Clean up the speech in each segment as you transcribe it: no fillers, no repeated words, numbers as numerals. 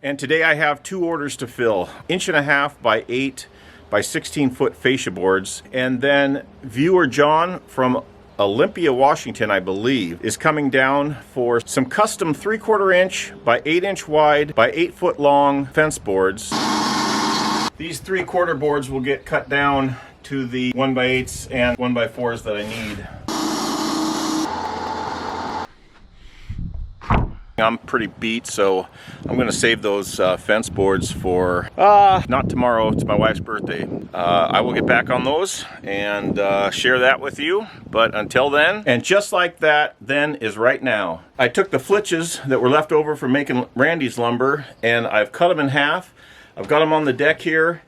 And today I have two orders to fill. 1.5" by 8" by 16-foot fascia boards. And then viewer John from Olympia, Washington, I believe, is coming down for some custom 3/4 inch by 8" wide by 8-foot long fence boards. These 3/4 boards will get cut down to the 1x8s and 1x4s that I need. I'm pretty beat, so I'm going to save those fence boards for, not tomorrow, it's my wife's birthday. I will get back on those and share that with you, but until then, and just like that, then is right now. I took the flitches that were left over from making Randy's lumber, and I've cut them in half. I've got them on the deck here.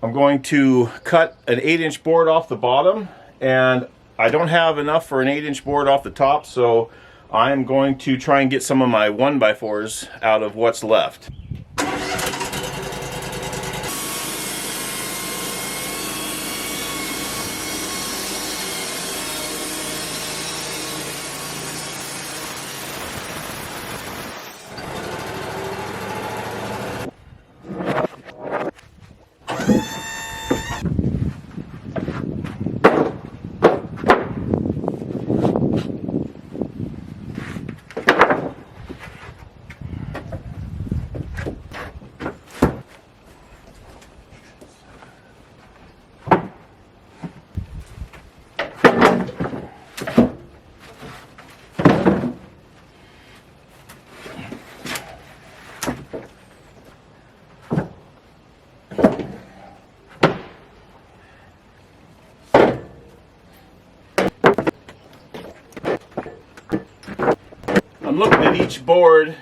I'm going to cut an 8" board off the bottom, and I don't have enough for an 8" board off the top, so I'm going to try and get some of my 1x4s out of what's left. I'm looking at each board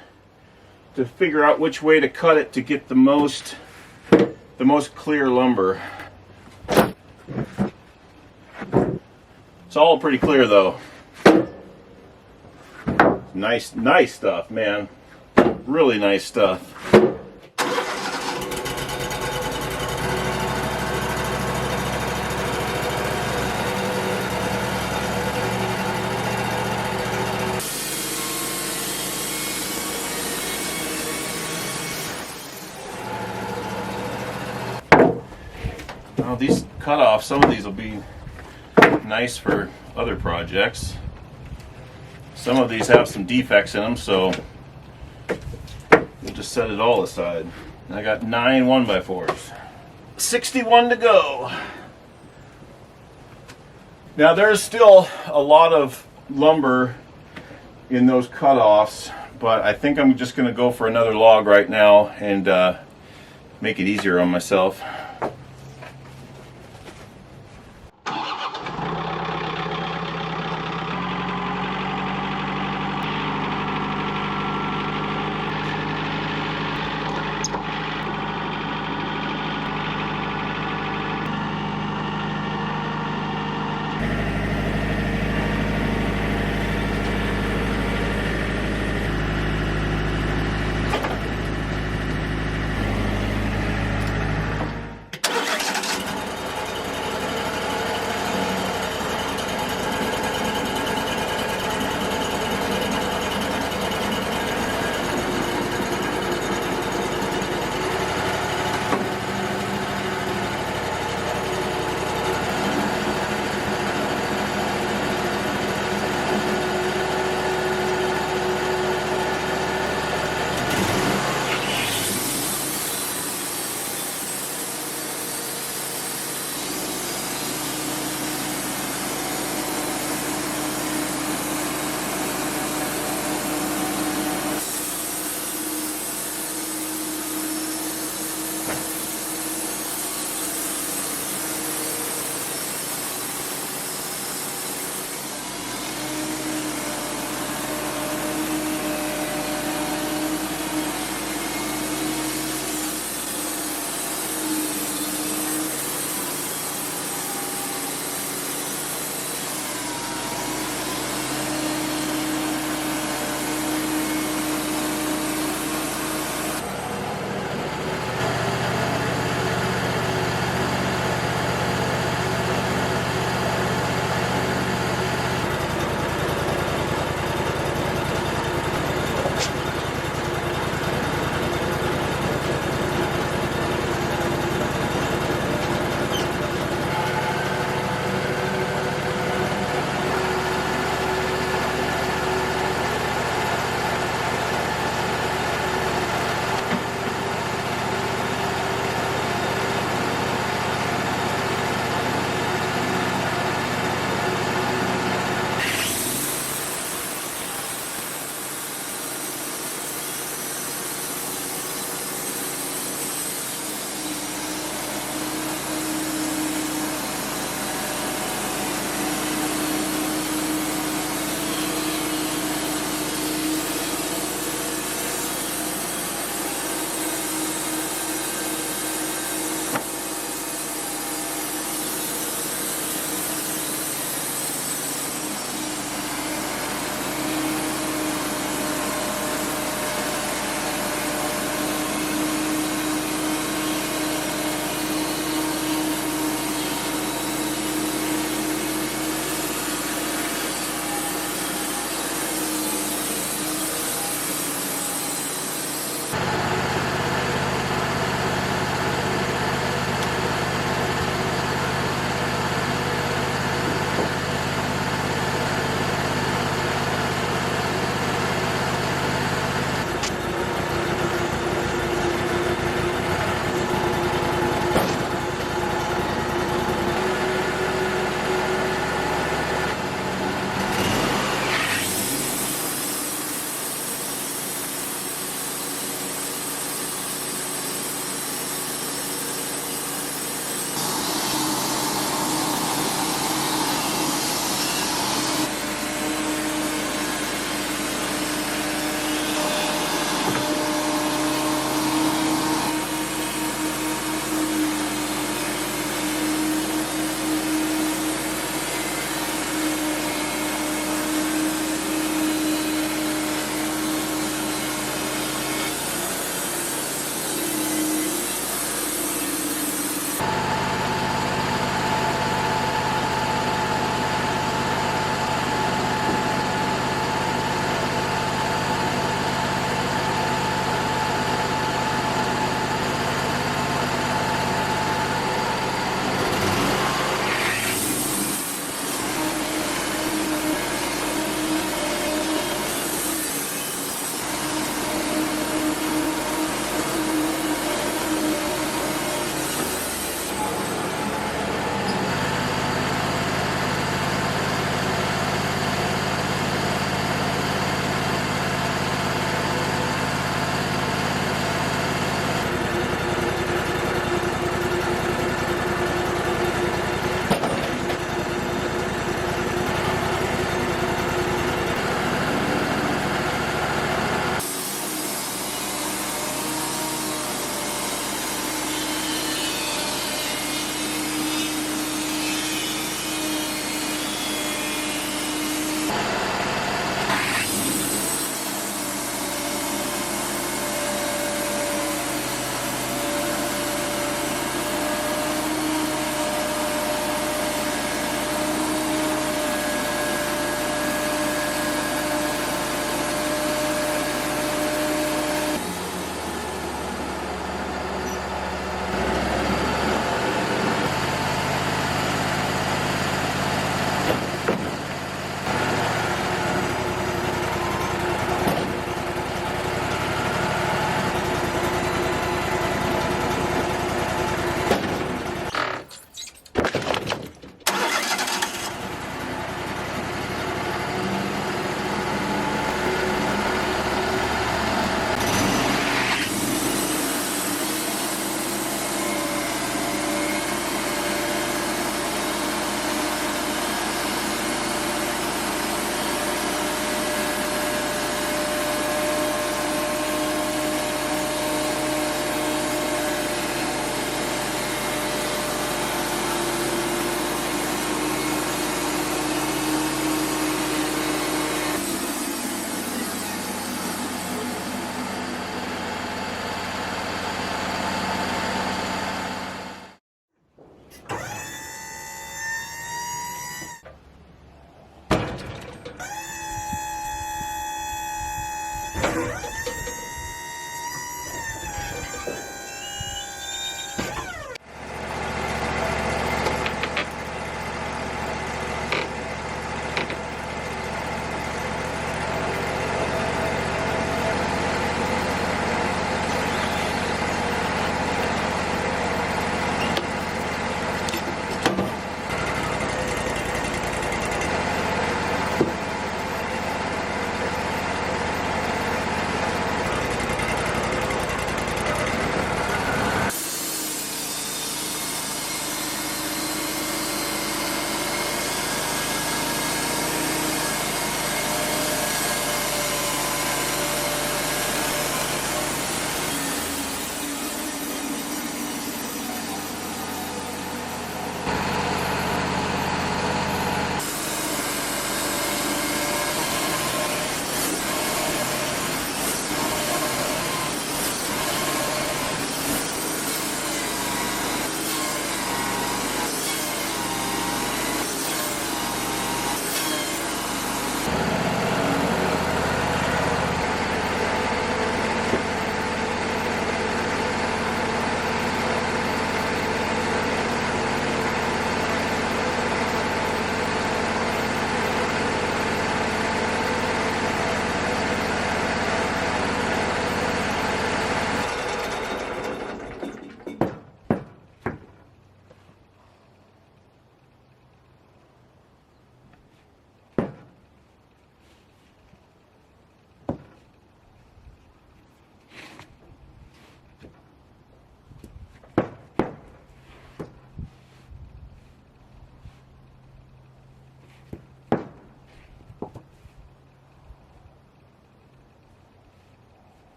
to figure out which way to cut it to get the most clear lumber. It's all pretty clear though. Nice stuff, man. Really nice stuff. Well, these cut-offs, some of these will be nice for other projects. Some of these have some defects in them, so we'll just set it all aside. I got 9 1x4s. 61 to go. Now there's still a lot of lumber in those cut-offs, but I think I'm just going to go for another log right now and make it easier on myself.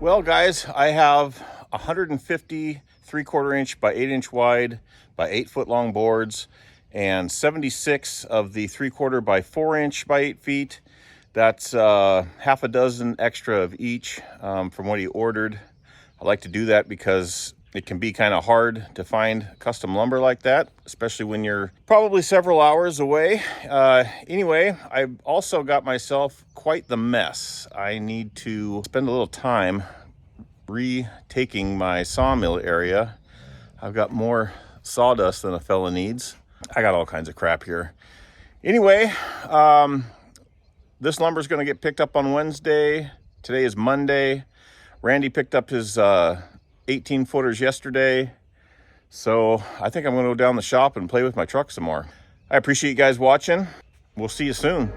Well, guys, I have 150 3/4 inch by 8 inch wide by 8 foot long boards and 76 of the 3/4 by 4 inch by 8 feet. That's half a dozen extra of each from what he ordered. I like to do that because it can be kind of hard to find custom lumber like that, especially when you're probably several hours away. Anyway, I've also got myself quite the mess. I need to spend a little time retaking my sawmill area. I've got more sawdust than a fella needs. I got all kinds of crap here. Anyway, this lumber is going to get picked up on Wednesday. Today is Monday. Randy picked up his 18 footers yesterday. So I think I'm going to go down the shop and play with my truck some more. I appreciate you guys watching. We'll see you soon.